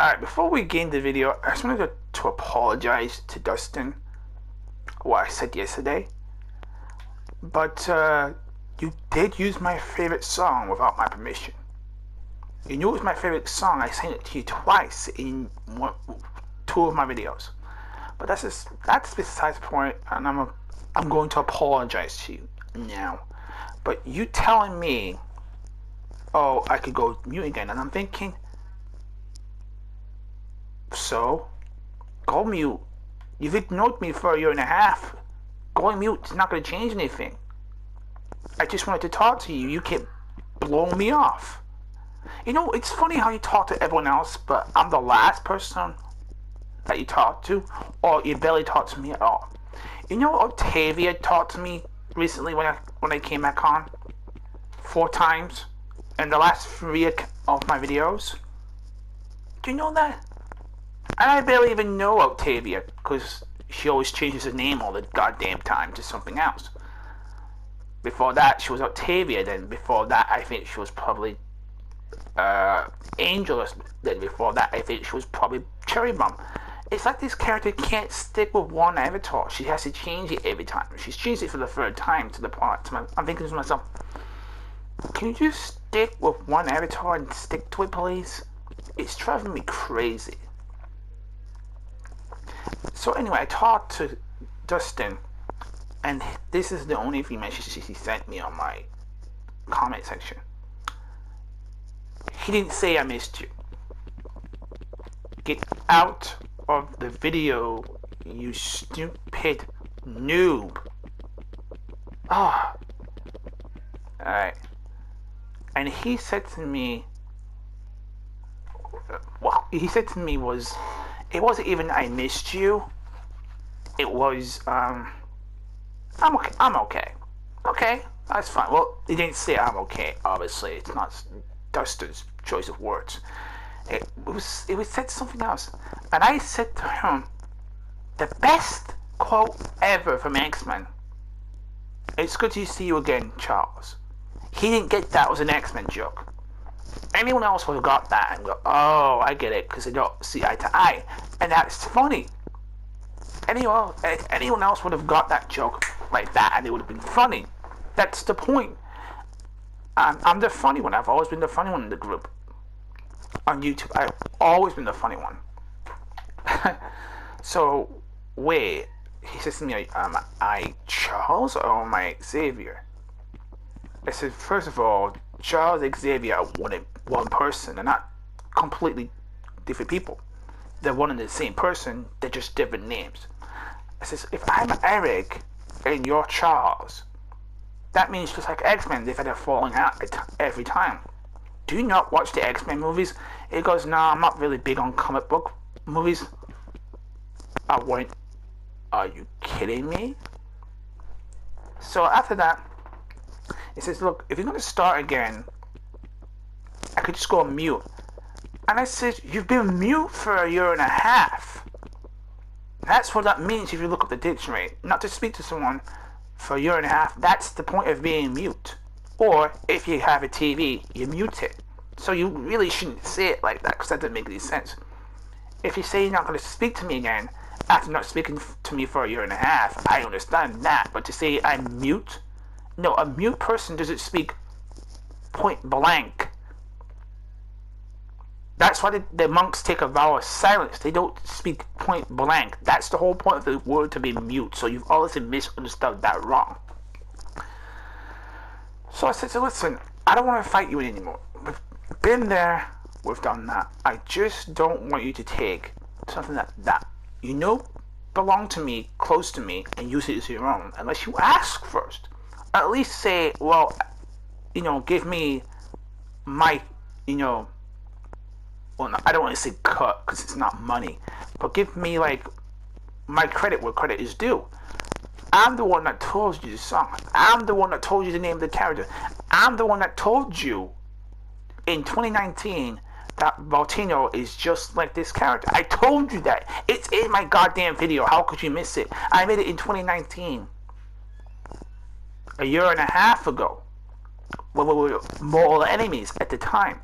Alright, before we get into the video, I just wanted to apologize to Dustien what I said yesterday. But you did use my favorite song without my permission. You knew it was my favorite song. I sang it to you twice in two of my videos. But that's besides the point, and I'm going to apologize to you now. But you telling me, oh, I could go mute again, and I'm thinking, so go mute. You've ignored me for a year and a half. Going mute is not going to change anything. I just wanted to talk to you. You keep blowing me off. You know, it's funny how you talk to everyone else, but I'm the last person that you talk to, or you barely talk to me at all. You know, Octavia talked to me recently when I came back on 4 times in the last 3 of my videos. Do you know that? And I barely even know Octavia, because she always changes her name all the goddamn time to something else. Before that, she was Octavia. Then before that, I think she was probably Angel. Then before that, I think she was probably Cherry Bomb. It's like this character can't stick with one avatar. She has to change it every time. She's changed it for the 3rd time to the point. I'm thinking to myself, can you just stick with one avatar and stick to it, please? It's driving me crazy. So anyway, I talked to Dustien, and this is the only few messages he sent me on my comment section. He didn't say I missed you. Get out of the video, you stupid noob. Ah. Alright. And he said to me, what he said to me was, it wasn't even I missed you. It was, I'm okay. Okay, that's fine. Well, he didn't say I'm okay, obviously. It's not Dustien's choice of words. It was said something else. And I said to him, the best quote ever from X-Men. It's good to see you again, Charles. He didn't get that was an X-Men joke. Anyone else would have got that and go, oh, I get it, because they don't see eye to eye. And that's funny. Anyone else would have got that joke like that, and it would have been funny. That's the point. I'm the funny one. I've always been the funny one in the group. On YouTube, I've always been the funny one. So, wait. He says to me, am I Charles or am I Xavier? I said, first of all, Charles and Xavier are one person. They're not completely different people. They're one and the same person. They're just different names. I says, if I'm Eric and you're Charles, that means just like X-Men, they've had a falling out every time. Do you not watch the X-Men movies? He goes, no, I'm not really big on comic book movies. I went, are you kidding me? So after that, he says, look, if you're going to start again, I could just go on mute. And I said, you've been mute for a year and a half. That's what that means if you look up the dictionary. Not to speak to someone for a year and a half. That's the point of being mute. Or, if you have a TV, you mute it. So you really shouldn't say it like that, because that doesn't make any sense. If you say you're not going to speak to me again, after not speaking to me for a year and a half, I understand that. But to say I'm mute? No, a mute person doesn't speak point blank. That's why the monks take a vow of silence. They don't speak point blank. That's the whole point of the word to be mute. So you've obviously misunderstood that wrong. So I said, so listen, I don't want to fight you anymore. We've been there. We've done that. I just don't want you to take something that you know belong to me, close to me, and use it as your own. Unless you ask first. At least say, well, give me my, well, no, I don't want to say cut because it's not money, but give me like my credit where credit is due. I'm the one that told you the song. I'm the one that told you the name of the character. I'm the one that told you in 2019 that Valtino is just like this character. I told you that. It's in my goddamn video. How could you miss it? I made it in 2019. A year and a half ago. When we were mortal enemies at the time.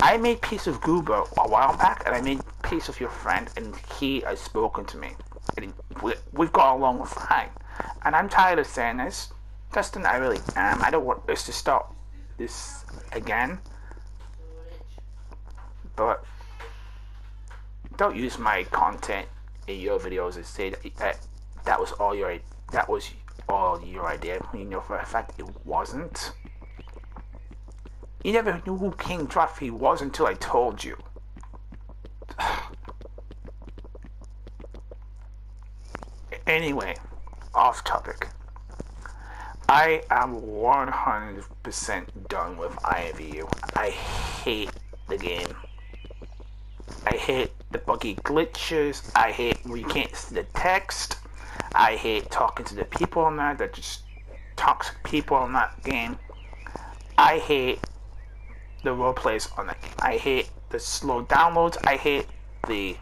I made peace with Goober a while back, and I made peace with your friend, and he has spoken to me. And we've got along fine. And I'm tired of saying this. Dustin, I really am. I don't want us to start this again. But don't use my content in your videos and say that was all your idea. You know for a fact it wasn't. You never knew who King Druffy was until I told you. Anyway, off topic. I am 100% done with imvu. I hate the game. I hate the buggy glitches. I hate when you can't see the text. I hate talking to the people on that. They're just toxic people on that game. I hate the roleplays on that game. I hate the slow downloads. I hate the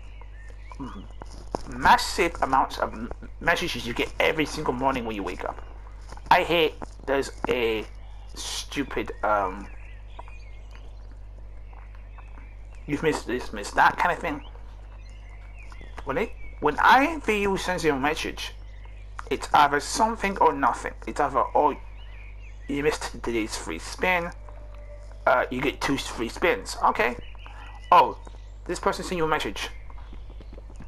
massive amounts of messages you get every single morning when you wake up. I hate there's a stupid you've missed this, missed that kind of thing. When imvu sends you a message, it's either something or nothing. It's either, oh, you missed today's free spin, you get 2 free spins. Okay. Oh, this person sent you a message.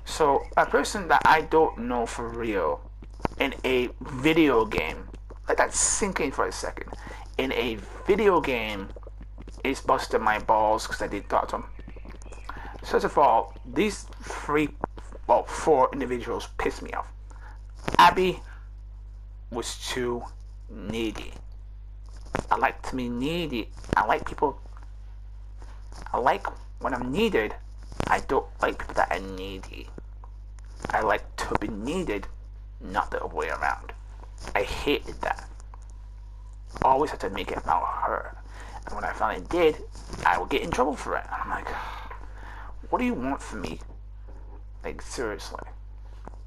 So a person that I don't know for real in a video game, let that sink in for a second, in a video game is busting my balls because I did talk to him. First of all, these 4 individuals pissed me off. Abby was too needy. I like to be needy. I like when I'm needed. I don't like people that are needy. I like to be needed, not the other way around. I hated that. Always had to make it about her. And when I finally did, I would get in trouble for it. I'm like, what do you want from me? Like, seriously.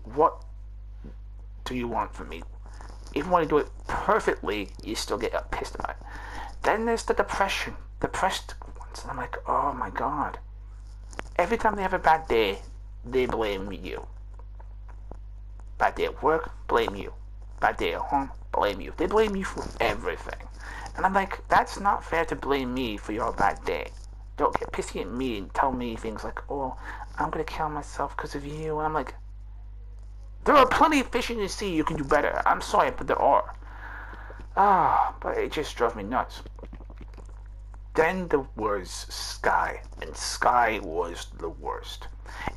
What do you want from me? Even when you do it perfectly, you still get pissed about it. Then there's the depressed ones. And I'm like, oh my god. Every time they have a bad day, they blame you. Bad day at work, blame you. Bad day at home, blame you. They blame you for everything. And I'm like, that's not fair to blame me for your bad day. Don't get pissy at me and tell me things like, oh, I'm gonna kill myself because of you. And I'm like, there are plenty of fish in the sea you can do better. I'm sorry, but there are. But it just drove me nuts. Then there was Sky, and Sky was the worst.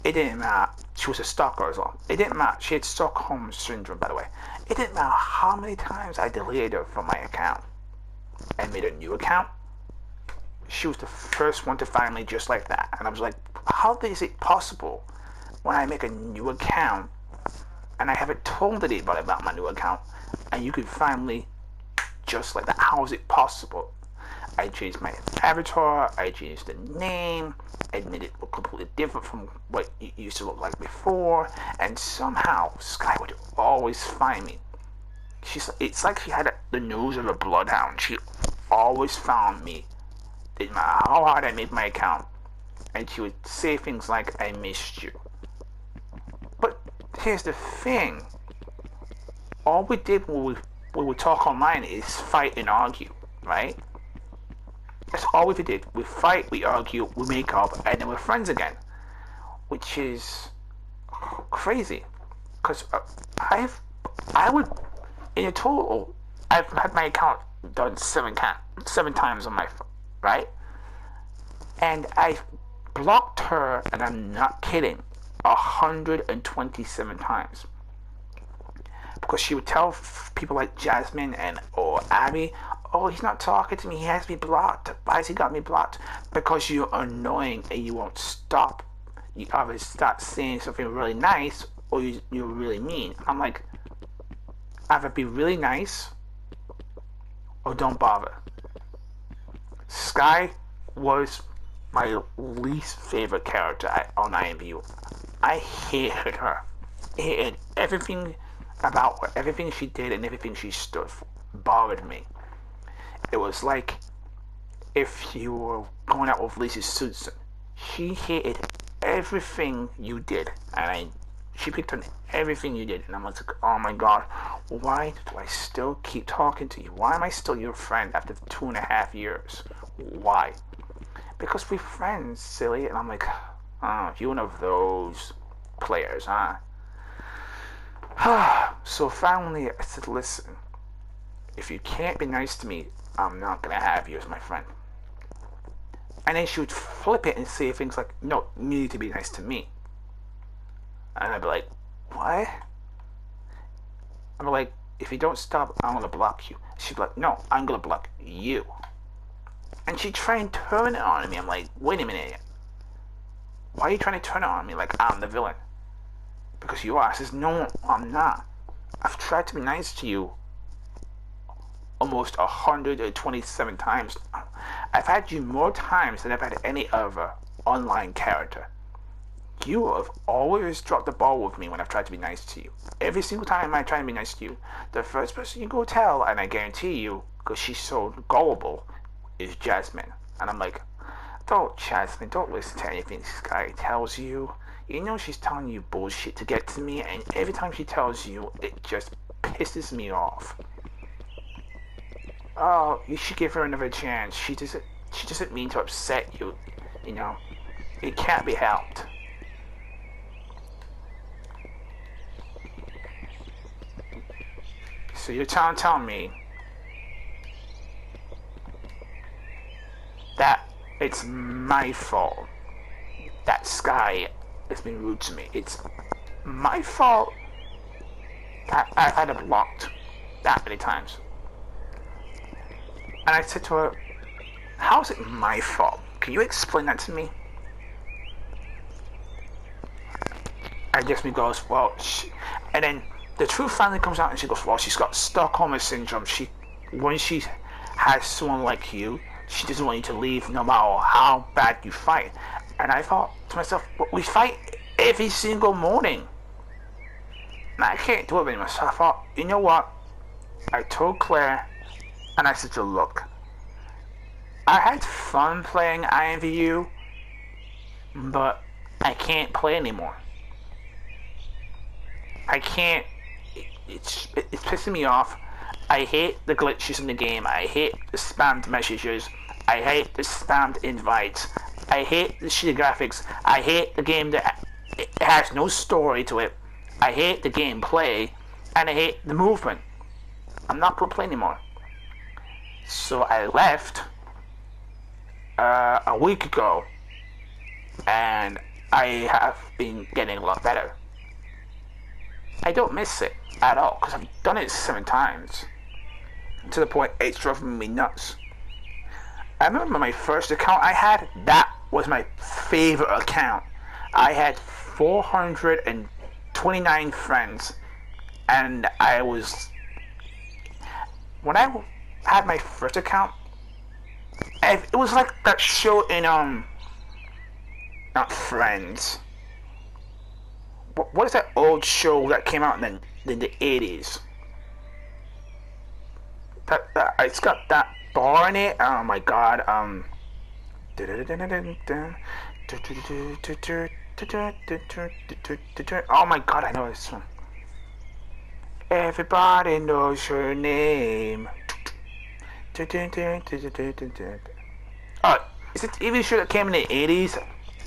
It didn't matter. She was a stalker as well. It didn't matter. She had Stockholm Syndrome, by the way. It didn't matter how many times I deleted her from my account and made a new account. She was the first one to find me just like that. And I was like, how is it possible when I make a new account and I haven't told anybody about my new account and you can find me just like that? How is it possible? I changed my avatar, I changed the name, I made it look completely different from what it used to look like before, and somehow Sky would always find me. It's like she had the nose of a bloodhound. She always found me. Didn't matter how hard I made my account, and she would say things like, I missed you. But here's the thing. All we did when we would talk online is fight and argue, right? That's all we did. We fight, we argue, we make up, and then we're friends again. Which is crazy. Because I would, in a total, I've had my account done 7 times on my phone, right? And I blocked her, and I'm not kidding, 127 times. Because she would tell people like Jasmine or Abby, oh, he's not talking to me, he has me blocked. Why has he got me blocked? Because you're annoying and you won't stop. You either start saying something really nice or you're really mean. I'm like, either be really nice or don't bother. Sky was my least favorite character on imvu. I hated her. I hated everything about her. Everything she did and everything she stood for bothered me. It was like if you were going out with Lisa Susan. She hated everything you did, and she picked on everything you did, and I'm like, oh my god, why do I still keep talking to you? Why am I still your friend after 2.5 years? Why? Because we're friends, silly. And I'm like, oh, you're one of those players, huh? So finally, I said, listen, if you can't be nice to me, I'm not gonna have you as my friend. And then she would flip it and say things like, no, you need to be nice to me. And I'd be like, what? I'd be like, if you don't stop, I'm gonna block you. She'd be like, no, I'm gonna block you. And she'd try and turn it on me. I'm like, wait a minute. Why are you trying to turn it on me like I'm the villain? Because you are. I says, no, I'm not. I've tried to be nice to you almost 127 times. I've had you more times than I've had any other online character. You have always dropped the ball with me when I've tried to be nice to you. Every single time I try to be nice to you, the first person you go tell, and I guarantee you, because she's so gullible, is Jasmine. And I'm like, don't, Jasmine, don't listen to anything this guy tells you. You know she's telling you bullshit to get to me, and every time she tells you, it just pisses me off. Oh, you should give her another chance. She doesn't mean to upset you. You know, it can't be helped. So you're telling me that it's my fault that Sky has been rude to me. It's my fault that I've had it blocked that many times. And I said to her, how is it my fault? Can you explain that to me? And Jasmine goes, well, and then the truth finally comes out and she goes, well, she's got Stockholm syndrome. When she has someone like you, she doesn't want you to leave no matter how bad you fight. And I thought to myself, well, we fight every single morning. And I can't do it anymore. So I thought, you know what? I told Claire, and I said to her, look, I had fun playing imvu, but I can't play anymore. I can't. It's pissing me off. I hate the glitches in the game. I hate the spammed messages. I hate the spammed invites. I hate the shitty graphics. I hate the game that it has no story to it. I hate the gameplay, and I hate the movement. I'm not gonna play anymore. So I left a week ago, and I have been getting a lot better. I don't miss it at all, because I've done it 7 times. To the point it's driving me nuts. I remember my first account I had, that was my favorite account. I had 429 friends, and when I had my first account, it was like that show in, not Friends. What is that old show that came out in the 80s? It's got that bar in it. Oh my god. Oh my god, I know this one. Everybody knows your name. Oh, it's a TV show that came in the 80s,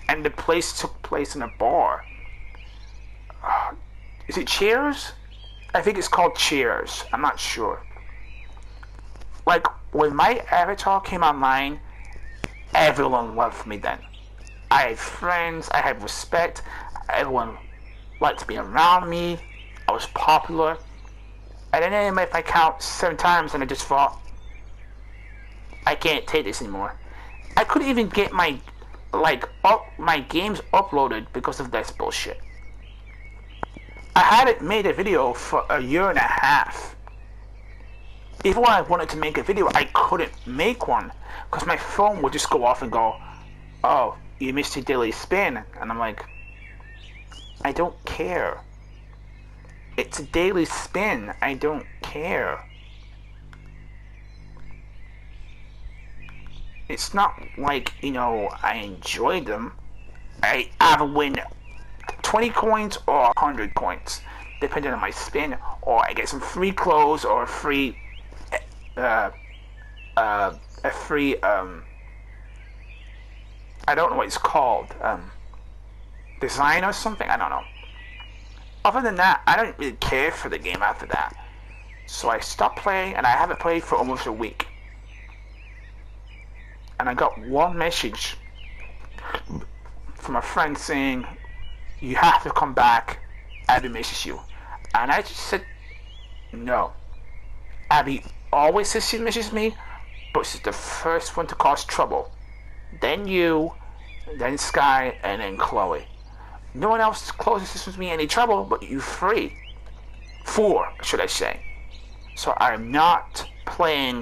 and the place took place in a bar. Is it Cheers? I think it's called Cheers. I'm not sure. Like, when my avatar came online, everyone loved me then. I had friends, I had respect, everyone liked to be around me, I was popular. And then I made my account 7 times and I just thought, I can't take this anymore. I couldn't even get my games uploaded because of this bullshit. I hadn't made a video for a year and a half. Even when I wanted to make a video, I couldn't make one because my phone would just go off and go, oh, you missed your daily spin. And I'm like, I don't care. It's a daily spin. I don't care. It's not like, I enjoy them. I either win 20 coins or 100 coins, depending on my spin, or I get some free clothes or uh, a free, I don't know what it's called, design or something, I don't know. Other than that, I don't really care for the game after that. So I stopped playing, and I haven't played for almost a week. And I got one message from a friend saying, "You have to come back, Abby misses you." And I just said, "No. Abby always says she misses me, but she's the first one to cause trouble. Then you, then Sky, and then Chloe. No one else causes me any trouble but you three. Four, should I say. So I'm not playing